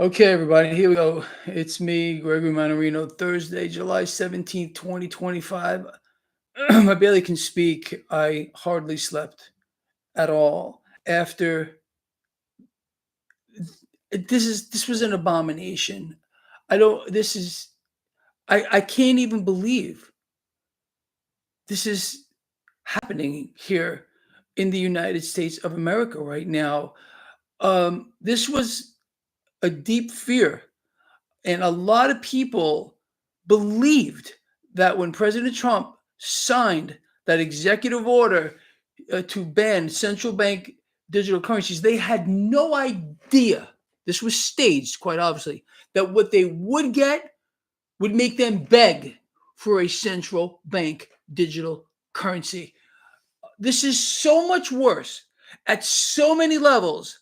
Okay, everybody, here we go. It's me, Gregory Mannarino, Thursday, July 17th, 2025. I barely can speak. I hardly slept at all after this was an abomination. I don't this is I can't even believe this is happening here in the United States of America right now. This was a deep fear. And a lot of people believed that when President Trump signed that executive order to ban central bank digital currencies, they had no idea. This was staged, quite obviously, that what they would get would make them beg for a central bank digital currency. This is so much worse at so many levels.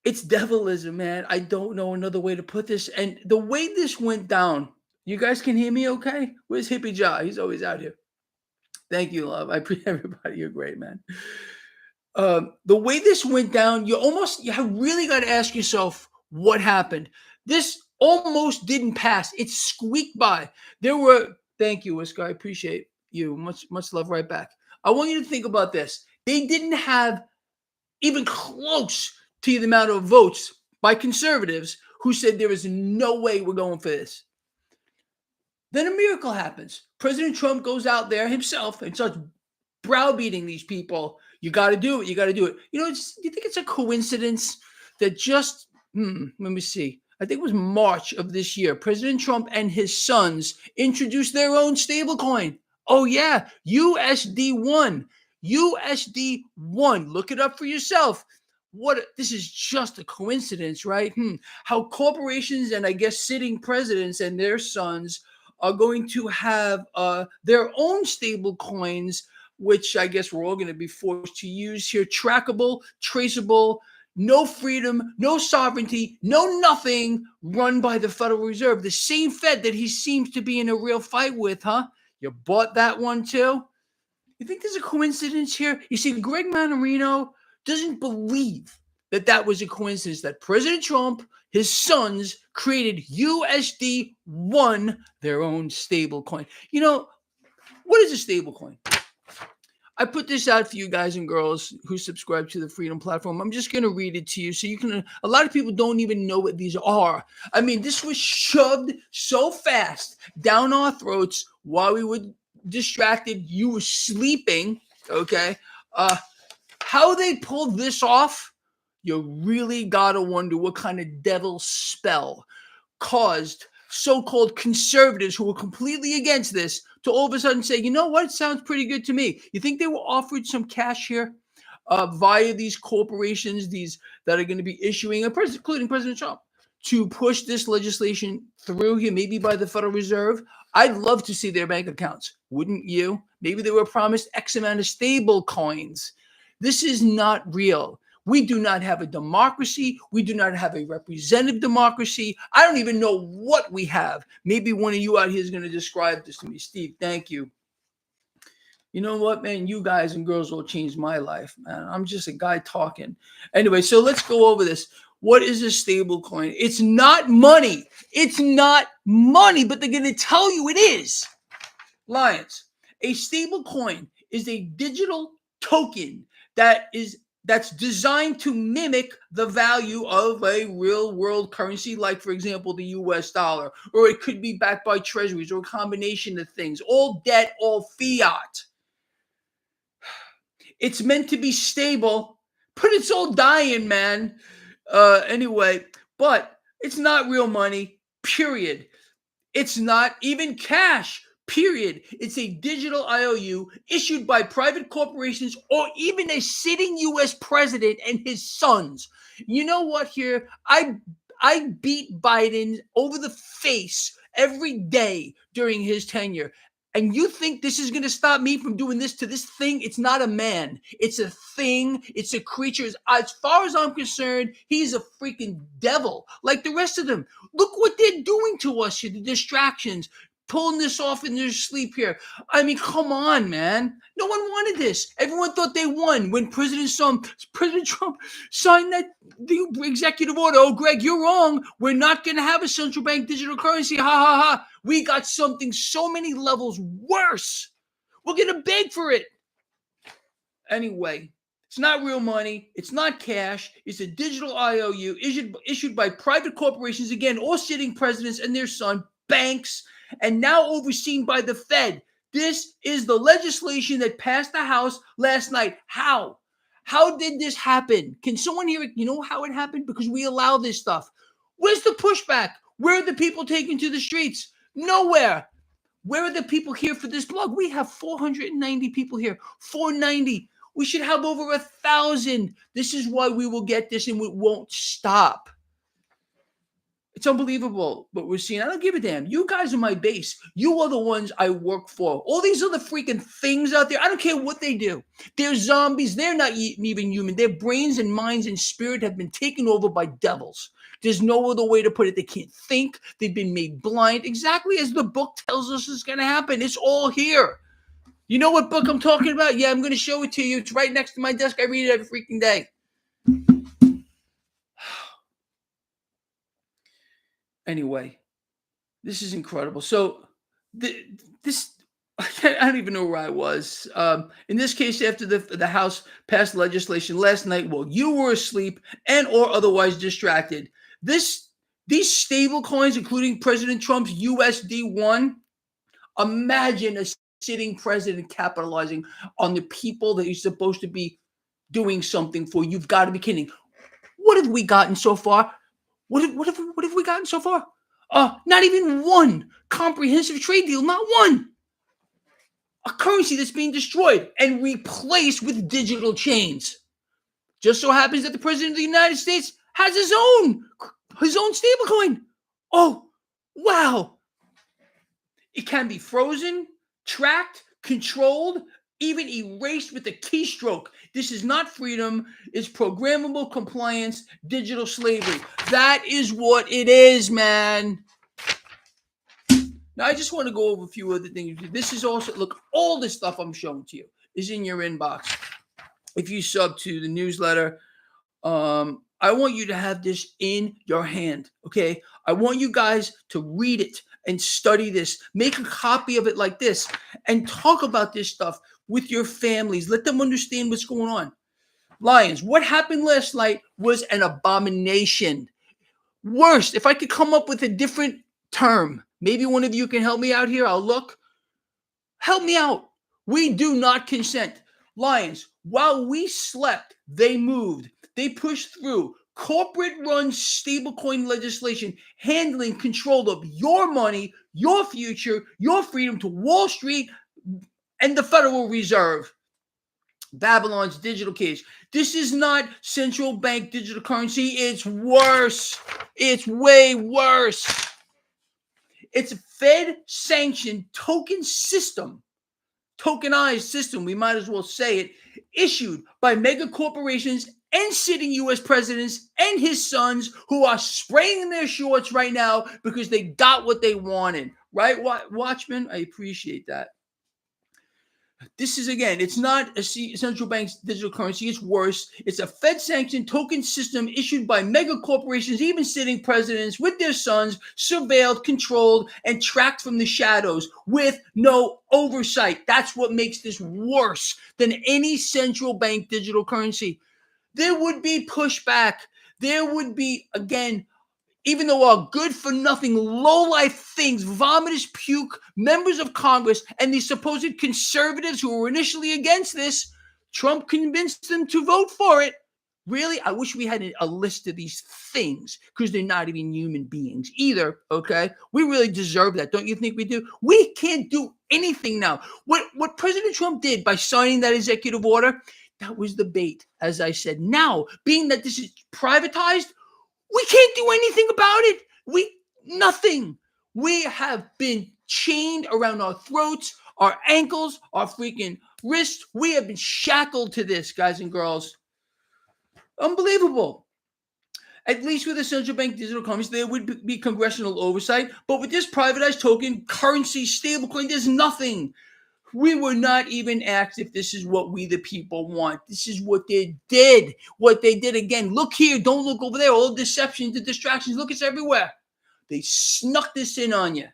It's devilism, man. I don't know another way to put this. And the way this went down, you guys can hear me okay? Where's Hippie Jaw? He's always out here. Thank you, love. I appreciate everybody. You're great, man. The way this went down, you have really got to ask yourself what happened. This almost didn't pass. It squeaked by. Thank you, Whisker. I appreciate you. Much love right back. I want you to think about this. They didn't have even close to the amount of votes by conservatives who said there is no way we're going for this. Then a miracle happens. President Trump goes out there himself and starts browbeating these people. You got to do it. You got to do it. You think it's a coincidence that let me see. I think it was March of this year. President Trump and his sons introduced their own stablecoin. Oh, yeah. USD1. USD1. Look it up for yourself. This is just a coincidence, right? How corporations and I guess sitting presidents and their sons are going to have their own stable coins, which I guess we're all going to be forced to use here. Trackable, traceable, no freedom, no sovereignty, no nothing, run by the Federal Reserve. The same Fed that he seems to be in a real fight with, huh? You bought that one too? You think there's a coincidence here? You see, Greg Mannarino doesn't believe that was a coincidence that President Trump, his sons, created USD1, their own stable coin. What is a stable coin? I put this out for you guys and girls who subscribe to the Freedom Platform. I'm just going to read it to you so you can. A lot of people don't even know what these are. I mean, this was shoved so fast down our throats while we were distracted. You were sleeping, okay? How they pulled this off, you really got to wonder what kind of devil spell caused so-called conservatives who were completely against this to all of a sudden say, you know what, it sounds pretty good to me. You think they were offered some cash here via these corporations, these that are going to be issuing, including President Trump, to push this legislation through here, maybe by the Federal Reserve? I'd love to see their bank accounts. Wouldn't you? Maybe they were promised X amount of stable coins. This is not real. We do not have a democracy. We do not have a representative democracy. I don't even know what we have. Maybe one of you out here is going to describe this to me. Steve, thank you. You know what, man? You guys and girls will change my life, man. I'm just a guy talking. Anyway, so let's go over this. What is a stable coin? It's not money. It's not money, but they're going to tell you it is. Lions. A stable coin is a digital token that's designed to mimic the value of a real world currency, like, for example, the US dollar, or it could be backed by treasuries or a combination of things, all debt, all fiat. It's meant to be stable, but it's all dying, man. Anyway, but it's not real money, period. It's not even cash. Period. It's a digital IOU issued by private corporations or even a sitting U.S. president and his sons. You know what here? I beat Biden over the face every day during his tenure. And you think this is going to stop me from doing this to this thing? It's not a man. It's a thing. It's a creature. As far as I'm concerned, he's a freaking devil like the rest of them. Look what they're doing to us here, the distractions. pulling this off in their sleep here. I mean, come on, man. No one wanted this. Everyone thought they won when President Trump signed the executive order. Oh, Greg, you're wrong. We're not going to have a central bank digital currency. Ha, ha, ha. We got something so many levels worse. We're going to beg for it. Anyway, it's not real money. It's not cash. It's a digital IOU issued by private corporations, again, all sitting presidents and their son, banks, and now overseen by the Fed. This is the legislation that passed the House last night. How? How did this happen? Can someone hear it? You know how it happened? Because we allow this stuff. Where's the pushback? Where are the people taken to the streets? Nowhere. Where are the people here for this blog? We have 490 people here. 490. We should have over 1,000. This is why we will get this and it won't stop. It's unbelievable what we're seeing. I don't give a damn. You guys are my base. You are the ones I work for. All these other freaking things out there, I don't care what they do. They're zombies. They're not even human. Their brains and minds and spirit have been taken over by devils. There's no other way to put it. They can't think. They've been made blind. Exactly as the book tells us is going to happen. It's all here. You know what book I'm talking about? Yeah, I'm going to show it to you. It's right next to my desk. I read it every freaking day. Anyway, this is incredible. So this, I don't even know where I was. In this case, after the House passed legislation last night, well, you were asleep and or otherwise distracted. These stable coins, including President Trump's USD1, imagine a sitting president capitalizing on the people that he's supposed to be doing something for. You've got to be kidding. What have we gotten so far? What have we gotten so far? Not even one comprehensive trade deal. Not one. A currency that's being destroyed and replaced with digital chains. Just so happens that the president of the United States has his own stablecoin. Oh, wow. It can be frozen, tracked, controlled, even erased with a keystroke. This is not freedom. It's programmable compliance, digital slavery. That is what it is, man. Now, I just want to go over a few other things. This is also, look, all this stuff I'm showing to you is in your inbox. If you sub to the newsletter, I want you to have this in your hand, okay? I want you guys to read it and study this. Make a copy of it like this and talk about this stuff with your families. Let them understand what's going on. Lions, what happened last night was an abomination. Worst, if I could come up with a different term, maybe one of you can help me out here. I'll look. Help me out. We do not consent. Lions, while we slept, they moved. They pushed through corporate-run stablecoin legislation, handling control of your money, your future, your freedom to Wall Street and the Federal Reserve. Babylon's digital cage. This is not central bank digital currency. It's worse. It's way worse. It's a Fed-sanctioned tokenized system, we might as well say it, issued by mega corporations and sitting U.S. presidents and his sons who are spraying their shorts right now because they got what they wanted. Right, Watchmen? I appreciate that. This is, again, it's not a central bank's digital currency. It's worse. It's a Fed-sanctioned token system issued by mega corporations, even sitting presidents with their sons, surveilled, controlled, and tracked from the shadows with no oversight. That's what makes this worse than any central bank digital currency. There would be pushback. There would be, again, even though our good-for-nothing, low-life things, vomitous puke, members of Congress, and these supposed conservatives who were initially against this, Trump convinced them to vote for it. Really? I wish we had a list of these things because they're not even human beings either, okay? We really deserve that. Don't you think we do? We can't do anything now. What President Trump did by signing that executive order, that was the bait, as I said. Now, being that this is privatized, we can't do anything about it. Nothing. We have been chained around our throats, our ankles, our freaking wrists. We have been shackled to this, guys and girls. Unbelievable. At least with the central bank digital currency, there would be congressional oversight. But with this privatized token currency stablecoin, there's nothing. We were not even asked if this is what we the people want. This is what they did. What they did again. Look here. Don't look over there. All deceptions, the distractions. Look, it's everywhere. They snuck this in on you.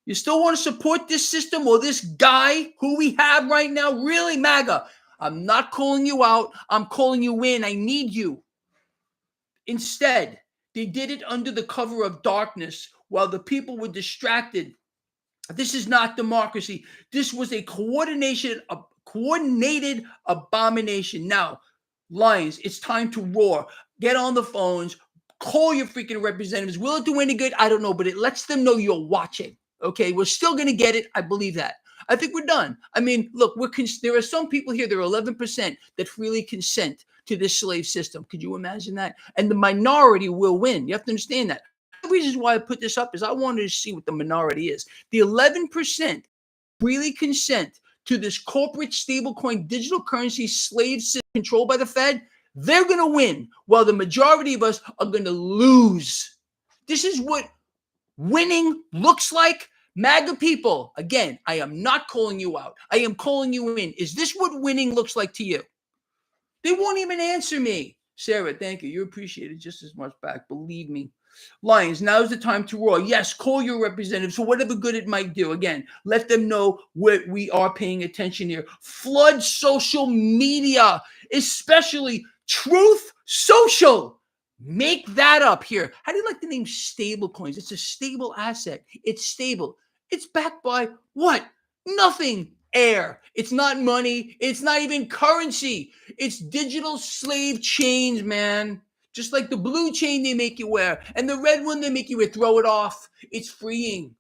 You still want to support this system or this guy who we have right now? Really, MAGA? I'm not calling you out. I'm calling you in. I need you. Instead, they did it under the cover of darkness while the people were distracted. This is not democracy. This was a coordinated abomination. Now, Lions, it's time to roar. Get on the phones. Call your freaking representatives. Will it do any good? I don't know, but it lets them know you're watching. Okay, we're still going to get it. I believe that. I think we're done. I mean, look, there are some people here, there are 11% that freely consent to this slave system. Could you imagine that? And the minority will win. You have to understand that. The reasons why I put this up is I wanted to see what the minority is. The 11% freely consent to this corporate stablecoin digital currency slave system controlled by the Fed. They're going to win, while the majority of us are going to lose. This is what winning looks like. MAGA people, again, I am not calling you out. I am calling you in. Is this what winning looks like to you? They won't even answer me. Sarah, thank you. You appreciate it just as much back. Believe me. Lions, now's the time to roar. Yes, call your representatives for whatever good it might do. Again, let them know what we are paying attention here. Flood social media, especially Truth Social. Make that up here. How do you like the name stable coins? It's a stable asset. It's stable. It's backed by what? Nothing. Air. It's not money. It's not even currency. It's digital slave chains, man. Just like the blue chain they make you wear and the red one they make you wear. Throw it off. It's freeing.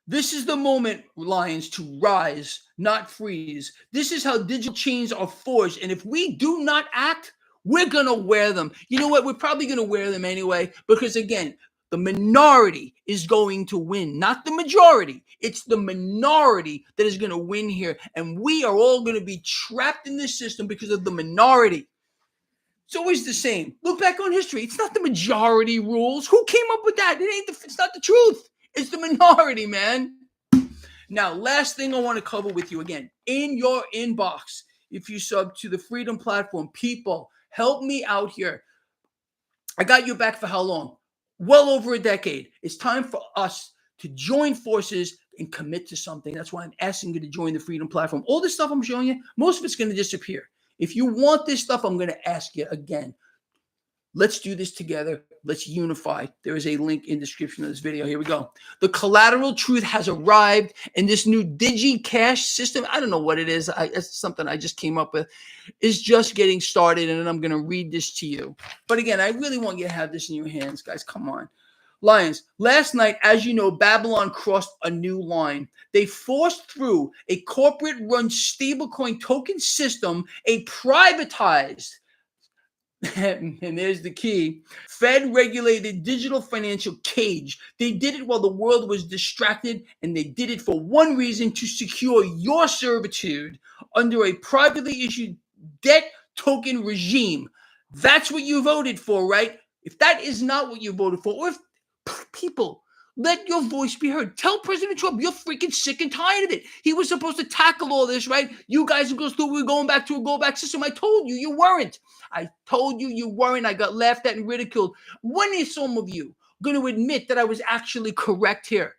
This is the moment, Lions, to rise, not freeze. This is how digital chains are forged. And if we do not act, we're going to wear them. You know what? We're probably going to wear them anyway, because again, the minority is going to win, not the majority. It's the minority that is going to win here. And we are all going to be trapped in this system because of the minority. It's always the same. Look back on history. It's not the majority rules. Who came up with that? It's not the truth. It's the minority, man. Now, last thing I want to cover with you again. In your inbox, if you sub to the Freedom Platform, people, help me out here. I got your back for how long? Well over a decade. It's time for us to join forces and commit to something. That's why I'm asking you to join the Freedom Platform. All this stuff I'm showing you, most of it's going to disappear. If you want this stuff, I'm going to ask you again. Let's do this together. Let's unify. There is a link in the description of this video. Here we go. The collateral truth has arrived, and this new DigiCash system, I don't know what it is. It's something I just came up with, is just getting started, and I'm going to read this to you. But again, I really want you to have this in your hands, guys. Come on. Lions, last night, as you know, Babylon crossed a new line. They forced through a corporate-run stablecoin token system, a privatized, and there's the key, Fed-regulated digital financial cage. They did it while the world was distracted, and they did it for one reason: to secure your servitude under a privately issued debt token regime. That's what you voted for, right? If that is not what you voted for, or if people, let your voice be heard. Tell President Trump you're freaking sick and tired of it. He was supposed to tackle all this, right? You guys who goes through, we're going back to a go-back system. I told you, you weren't. I told you, you weren't. I got laughed at and ridiculed. When is some of you going to admit that I was actually correct here?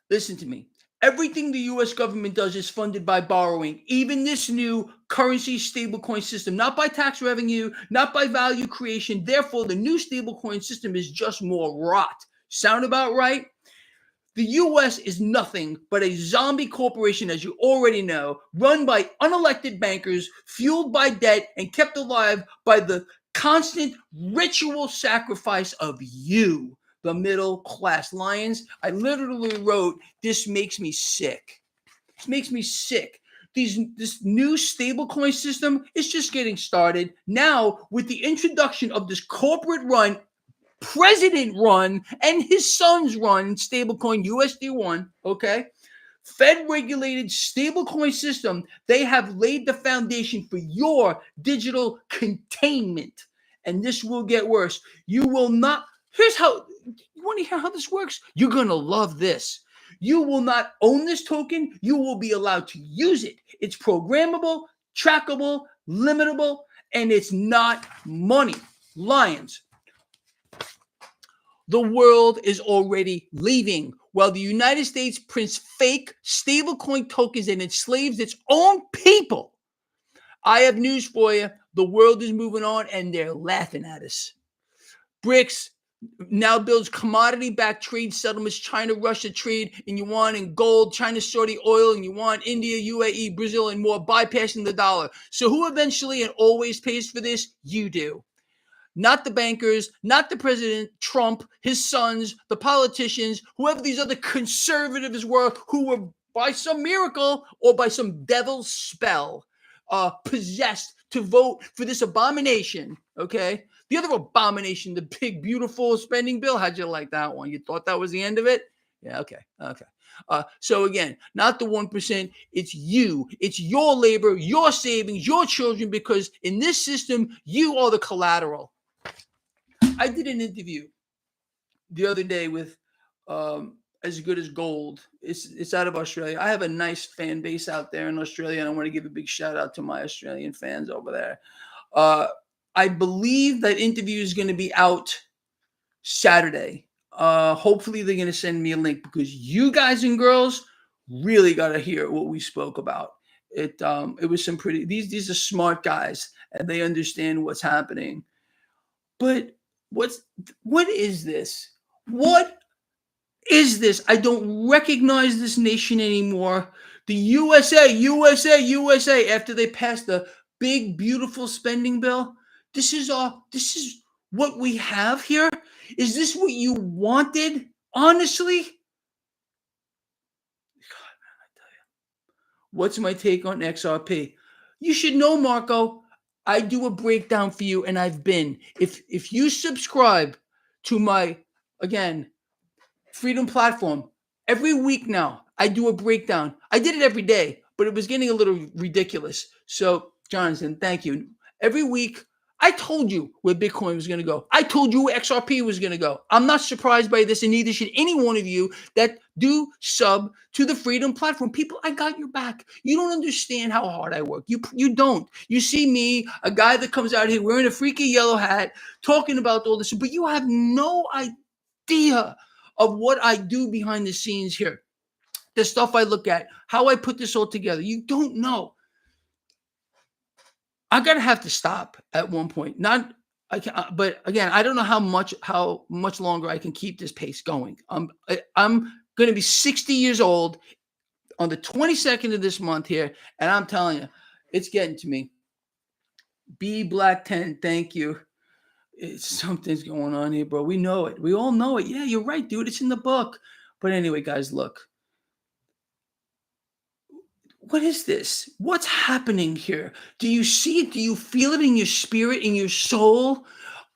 Listen to me. Everything the U.S. government does is funded by borrowing, even this new currency stablecoin system, not by tax revenue, not by value creation. Therefore, the new stablecoin system is just more rot. Sound about right? The U.S. is nothing but a zombie corporation, as you already know, run by unelected bankers, fueled by debt, and kept alive by the constant ritual sacrifice of you, the middle class. Lions, I literally wrote, this makes me sick. This makes me sick. This new stablecoin system is just getting started. Now, with the introduction of this corporate run, president run, and his son's run, stablecoin USD1, okay? Fed-regulated stablecoin system, they have laid the foundation for your digital containment. And this will get worse. You will not, here's how, you want to hear how this works? You're going to love this. You will not own this token. You will be allowed to use it. It's programmable, trackable, limitable, and it's not money. Lions. The world is already leaving. While the United States prints fake stablecoin tokens and enslaves its own people, I have news for you. The world is moving on and they're laughing at us. BRICS now builds commodity-backed trade settlements, China, Russia trade in yuan and gold, China, Saudi oil and yuan, India, UAE, Brazil, and more, bypassing the dollar. So who eventually and always pays for this? You do. Not the bankers, not the president, Trump, his sons, the politicians, whoever these other conservatives were, who were by some miracle or by some devil's spell possessed to vote for this abomination, okay? The other abomination, the big, beautiful spending bill, how'd you like that one? You thought that was the end of it? Yeah, okay. So again, not the 1%, it's you. It's your labor, your savings, your children, because in this system, you are the collateral. I did an interview the other day with As Good as Gold. It's out of Australia. I have a nice fan base out there in Australia, and I want to give a big shout out to my Australian fans over there. I believe that interview is going to be out Saturday. Hopefully they're going to send me a link because you guys and girls really got to hear what we spoke about. It was some pretty, these are smart guys and they understand what's happening. But what is this? What is this? I don't recognize this nation anymore. The USA, after they passed the big, beautiful spending bill. This is what we have here. Is this what you wanted? Honestly? God, man, I tell you. What's my take on XRP? You should know, Marco. I do a breakdown for you, and I've been. If you subscribe to my, again, Freedom platform, every week now, I do a breakdown. I did it every day, but it was getting a little ridiculous. So, Jonathan, thank you. Every week, I told you where Bitcoin was going to go. I told you where XRP was going to go. I'm not surprised by this, and neither should any one of you that do sub to the Freedom platform. People, I got your back. You don't understand how hard I work. You don't. You see me, a guy that comes out here wearing a freaky yellow hat, talking about all this, but you have no idea of what I do behind the scenes here. The stuff I look at, how I put this all together. You don't know. I'm gonna have to stop at one point. But again, I don't know how much longer I can keep this pace going. I'm gonna be 60 years old on the 22nd of this month here, and I'm telling you, it's getting to me. B Black 10, thank you. Something's going on here, bro. We know it. We all know it. Yeah, you're right, dude. It's in the book. But anyway, guys, look. What is this? What's happening here? Do you see it? Do you feel it in your spirit, in your soul?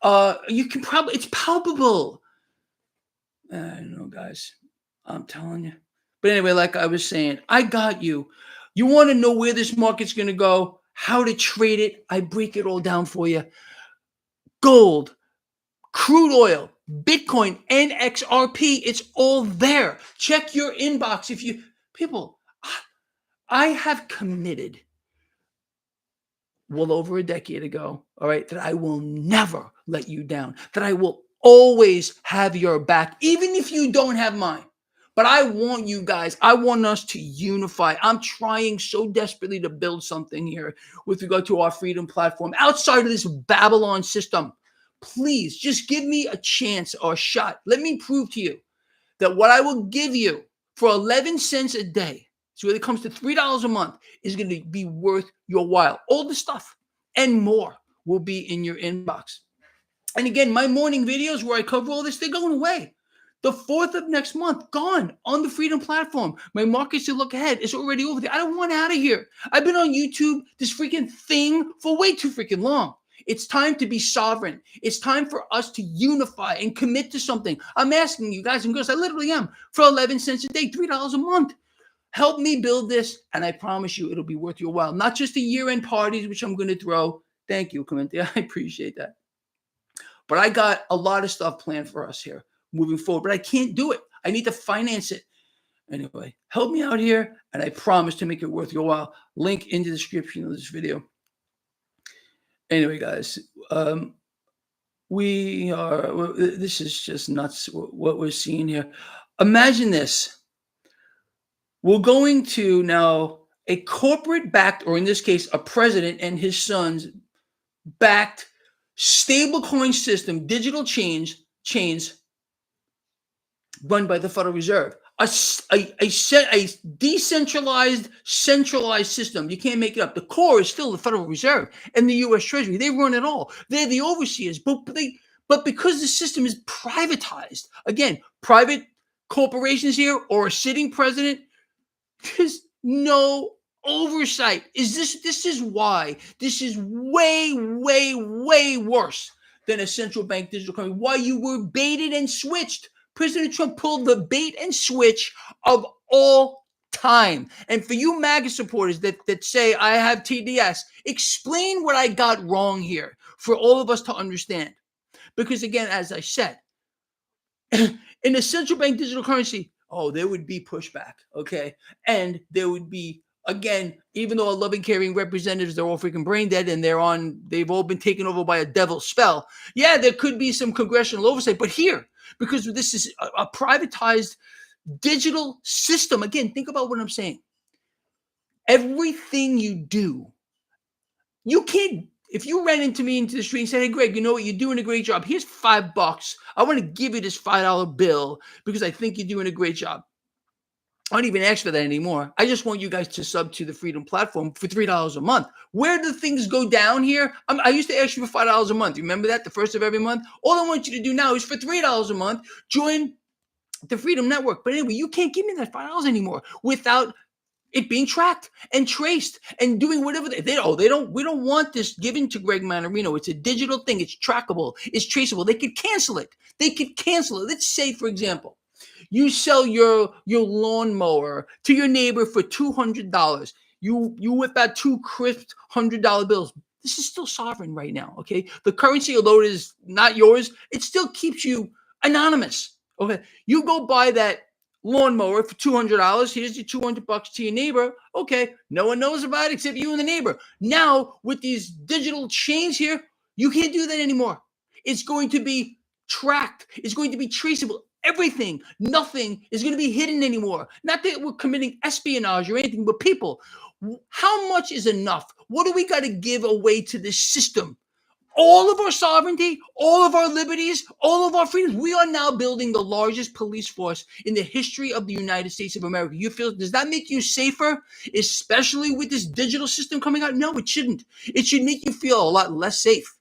You can probably, it's palpable. I don't know, guys. I'm telling you. But anyway, like I was saying, I got you. You want to know where this market's going to go, how to trade it? I break it all down for you. Gold, crude oil, Bitcoin, and XRP. It's all there. Check your inbox. People, I have committed well over a decade ago, all right, that I will never let you down, that I will always have your back, even if you don't have mine. But I want you guys, I want us to unify. I'm trying so desperately to build something here with regard to our Freedom platform outside of this Babylon system. Please just give me a chance or a shot. Let me prove to you that what I will give you for 11 cents a day, so when it comes to $3 a month, is going to be worth your while. All the stuff and more will be in your inbox. And again, my morning videos where I cover all this, they're going away. The 4th of next month, gone on the Freedom platform. My markets to look ahead is already over there. I don't want out of here. I've been on YouTube, this freaking thing, for way too freaking long. It's time to be sovereign. It's time for us to unify and commit to something. I'm asking you guys and girls, I literally am, for 11 cents a day, $3 a month. Help me build this, and I promise you it'll be worth your while. Not just the year-end parties, which I'm going to throw. Thank you, Clemente. I appreciate that. But I got a lot of stuff planned for us here moving forward, but I can't do it. I need to finance it. Anyway, help me out here, and I promise to make it worth your while. Link in the description of this video. Anyway, guys, this is just nuts what we're seeing here. Imagine this. We're going to now a corporate-backed, or in this case, a president and his sons backed stablecoin system, digital chains run by the Federal Reserve. A decentralized, centralized system. You can't make it up. The core is still the Federal Reserve and the U.S. Treasury. They run it all. They're the overseers. But because the system is privatized, again, private corporations here or a sitting president, there's no oversight. This is why this is way, way, way worse than a central bank digital currency. Why you were baited and switched. President Trump pulled the bait and switch of all time. And for you MAGA supporters that say I have TDS, explain what I got wrong here for all of us to understand. Because again, as I said, in a central bank digital currency, there would be pushback, okay? And there would be, again, even though our loving, caring representatives, they're all freaking brain dead and they've all been taken over by a devil's spell. Yeah, there could be some congressional oversight, but here, because this is a privatized digital system, again, think about what I'm saying. Everything you do, you can't. If you ran into me into the street and said, hey, Greg, you know what? You're doing a great job. Here's $5. I want to give you this $5 bill because I think you're doing a great job. I don't even ask for that anymore. I just want you guys to sub to the Freedom platform for $3 a month. Where do things go down here? I used to ask you for $5 a month. You remember that? The first of every month? All I want you to do now is for $3 a month, join the Freedom Network. But anyway, you can't give me that $5 anymore without it being tracked and traced and doing whatever we don't want this given to Greg Mannarino. It's a digital thing. It's trackable. It's traceable. They could cancel it. Let's say, for example, you sell your lawnmower to your neighbor for $200. You whip out two crisp $100 bills. This is still sovereign right now, okay? The currency, although it is not yours, it still keeps you anonymous, okay? You go buy that lawnmower for $200. Here's your $200 to your neighbor. Okay, no one knows about it except you and the neighbor. Now, with these digital chains here, you can't do that anymore. It's going to be tracked. It's going to be traceable. Everything, nothing is going to be hidden anymore. Not that we're committing espionage or anything, but people, how much is enough? What do we got to give away to this system? All of our sovereignty, all of our liberties, all of our freedoms. We are now building the largest police force in the history of the United States of America. Does that make you safer, especially with this digital system coming out? No, it shouldn't. It should make you feel a lot less safe.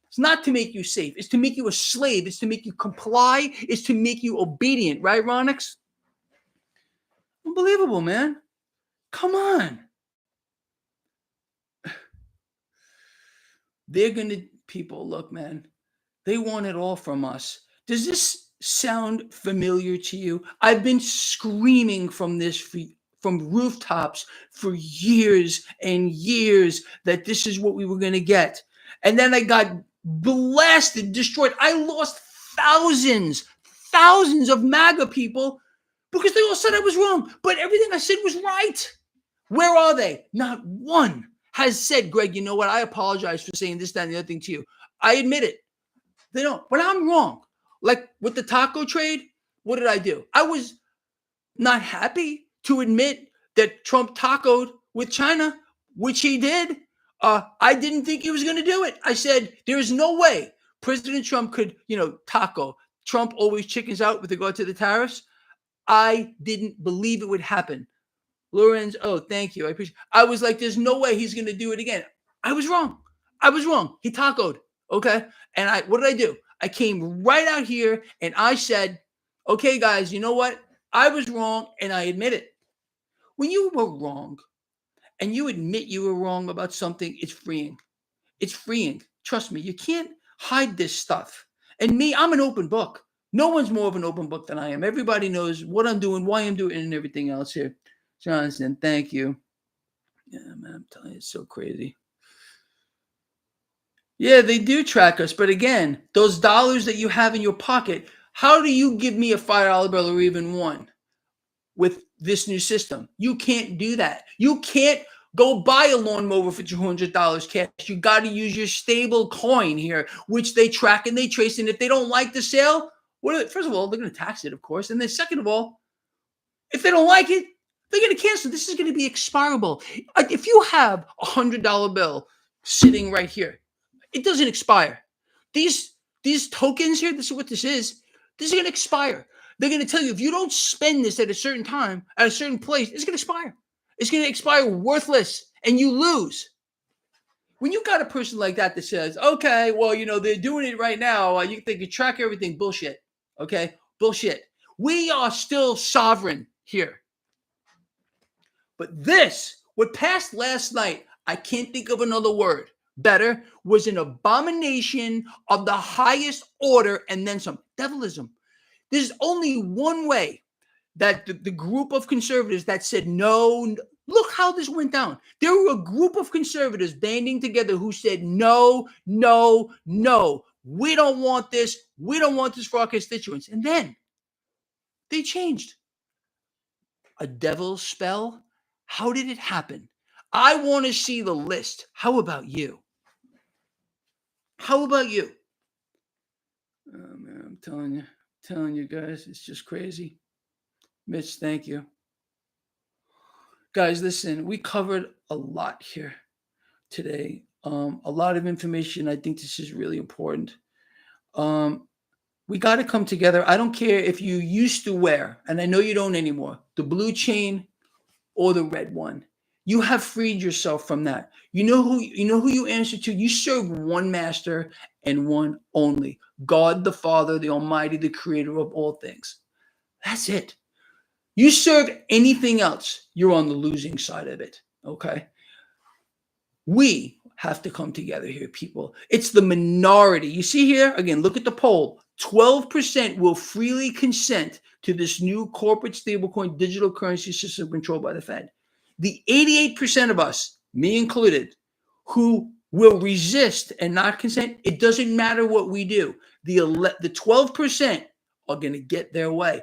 It's not to make you safe. It's to make you a slave. It's to make you comply. It's to make you obedient. Right, Ronix? Unbelievable, man. Come on. People, look, man, they want it all from us. Does this sound familiar to you? I've been screaming from rooftops for years and years that this is what we were going to get. And then I got blasted, destroyed. I lost thousands of MAGA people because they all said I was wrong. But everything I said was right. Where are they? Not one has said, Greg, you know what? I apologize for saying this, that, and the other thing to you. I admit it. They don't. But I'm wrong. Like with the taco trade, what did I do? I was not happy to admit that Trump tacoed with China, which he did. I didn't think he was going to do it. I said, there is no way President Trump could, taco. Trump always chickens out with regard to the tariffs. I didn't believe it would happen. Lorenz, thank you. I was like, there's no way he's going to do it again. I was wrong. He tacoed. Okay. And what did I do? I came right out here and I said, okay, guys, you know what? I was wrong and I admit it. When you were wrong and you admit you were wrong about something, it's freeing. It's freeing. Trust me, you can't hide this stuff. And me, I'm an open book. No one's more of an open book than I am. Everybody knows what I'm doing, why I'm doing it, and everything else here. Johnson, thank you. Yeah, man, I'm telling you, it's so crazy. Yeah, they do track us, but again, those dollars that you have in your pocket, how do you give me a $5 bill or even one with this new system? You can't do that. You can't go buy a lawnmower for $200 cash. You got to use your stable coin here, which they track and they trace. And if they don't like the sale, first of all, they're going to tax it, of course. And then second of all, if they don't like it, they're going to cancel. This is going to be expirable. If you have $100 bill sitting right here, it doesn't expire. These tokens here, this is what this is. This is going to expire. They're going to tell you if you don't spend this at a certain time, at a certain place, it's going to expire. It's going to expire worthless, and you lose. When you got a person like that says, okay, well, they're doing it right now. They can track everything. Bullshit. Okay? Bullshit. We are still sovereign here. But what passed last night, I can't think of another word better, was an abomination of the highest order and then some. Devilism. There's only one way that the group of conservatives that said no, look how this went down. There were a group of conservatives banding together who said no, no, no. We don't want this. We don't want this for our constituents. And then they changed. A devil's spell? How did it happen? I want to see the list. How about you? How about you? Oh, man, I'm telling you guys, it's just crazy. Mitch, thank you. Guys, listen, we covered a lot here today. A lot of information. I think this is really important. We got to come together. I don't care if you used to wear, and I know you don't anymore, the blue chain or the red one. You have freed yourself from that. You know who you answer to. You serve one master and one only. God the Father, the Almighty, the creator of all things. That's it. You serve anything else, you're on the losing side of it. Okay? We have to come together here, people. It's the minority. You see here, again, look at the poll. 12% will freely consent to this new corporate stablecoin digital currency system controlled by the Fed. The 88% of us, me included, who will resist and not consent, it doesn't matter what we do. The 12% are going to get their way.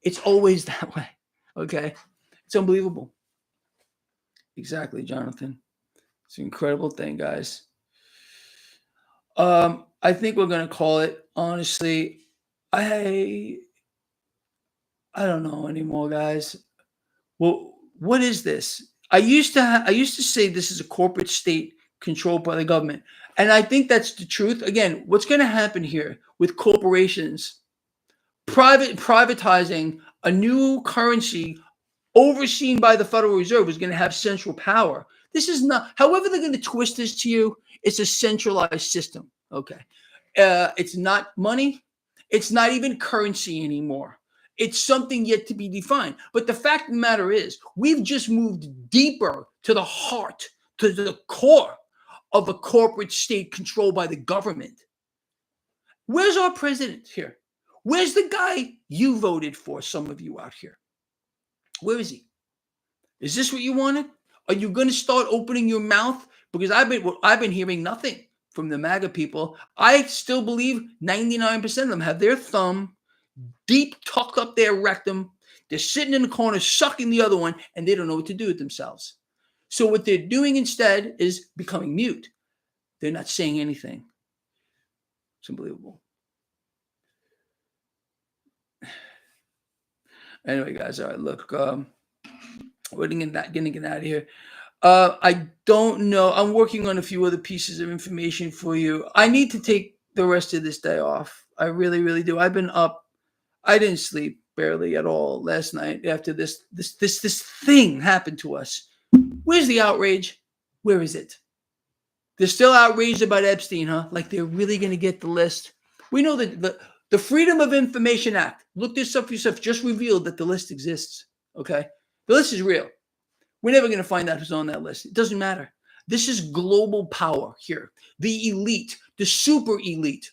It's always that way. Okay? It's unbelievable. Exactly, Jonathan. It's an incredible thing, guys. I think we're going to call it. Honestly, I don't know anymore, guys. Well, what is this? I used to say this is a corporate state controlled by the government, and I think that's the truth. Again, what's going to happen here with corporations privatizing a new currency overseen by the Federal Reserve is going to have central power. This is not, however they're going to twist this to you, it's a centralized system. Okay. It's not money. It's not even currency anymore. It's something yet to be defined. But the fact of the matter is, we've just moved deeper to the heart, to the core of a corporate state controlled by the government. Where's our president here? Where's the guy you voted for, some of you out here? Where is he? Is this what you wanted? Are you going to start opening your mouth? Because I've been hearing nothing from the MAGA people. I still believe 99% of them have their thumb deep tucked up their rectum. They're sitting in the corner sucking the other one, and they don't know what to do with themselves. So what they're doing instead is becoming mute. They're not saying anything. It's unbelievable. Anyway, guys, all right, look, we're getting out of here. I don't know. I'm working on a few other pieces of information for you. I need to take the rest of this day off. I really, really do. I've been up. I didn't sleep barely at all last night after this thing happened to us. Where's the outrage? Where is it? They're still outraged about Epstein, huh? Like they're really going to get the list. We know that the Freedom of Information Act, look this up for yourself, just revealed that the list exists. Okay? The list is real. We're never going to find out who's on that list. It doesn't matter. This is global power here. The elite, the super elite.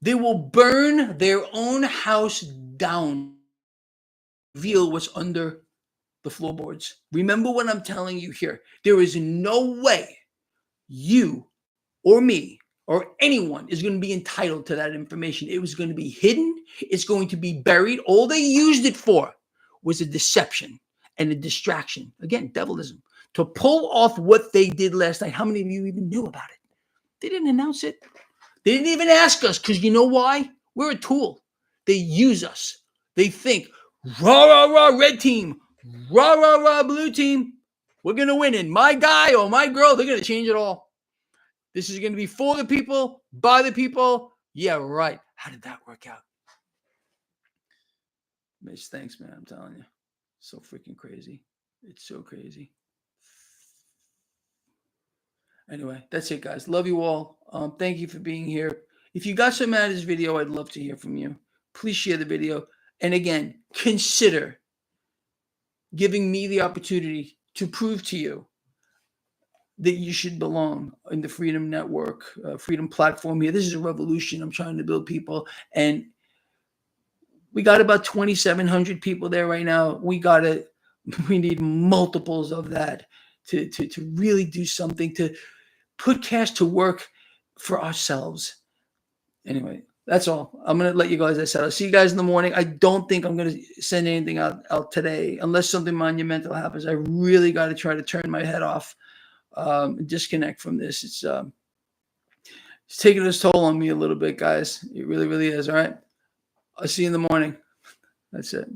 They will burn their own house down reveal what's under the floorboards. Remember what I'm telling you here. There is no way you or me or anyone is going to be entitled to that information. It was going to be hidden. It's going to be buried. All they used it for was a deception and a distraction. Again, devilism. To pull off what they did last night. How many of you even knew about it? They didn't announce it. They didn't even ask us, because you know why? We're a tool. They use us. They think, rah, rah, rah, red team, rah, rah, rah, blue team. We're going to win. And my guy or my girl, they're going to change it all. This is going to be for the people, by the people. Yeah, right. How did that work out? Mitch, thanks, man. I'm telling you. So freaking crazy. It's so crazy. Anyway, that's it, guys. Love you all. Thank you for being here. If you got something out of this video, I'd love to hear from you. Please share the video. And again, consider giving me the opportunity to prove to you that you should belong in the Freedom Network, Freedom platform here. This is a revolution I'm trying to build, people. And we got about 2,700 people there right now. We need multiples of that to really do something, to put cash to work for ourselves. Anyway, that's all. I'm going to let you guys, as I said, I'll see you guys in the morning. I don't think I'm going to send anything out today unless something monumental happens. I really got to try to turn my head off, disconnect from this. It's taking its toll on me a little bit, guys. It really, really is. All right. I'll see you in the morning. That's it.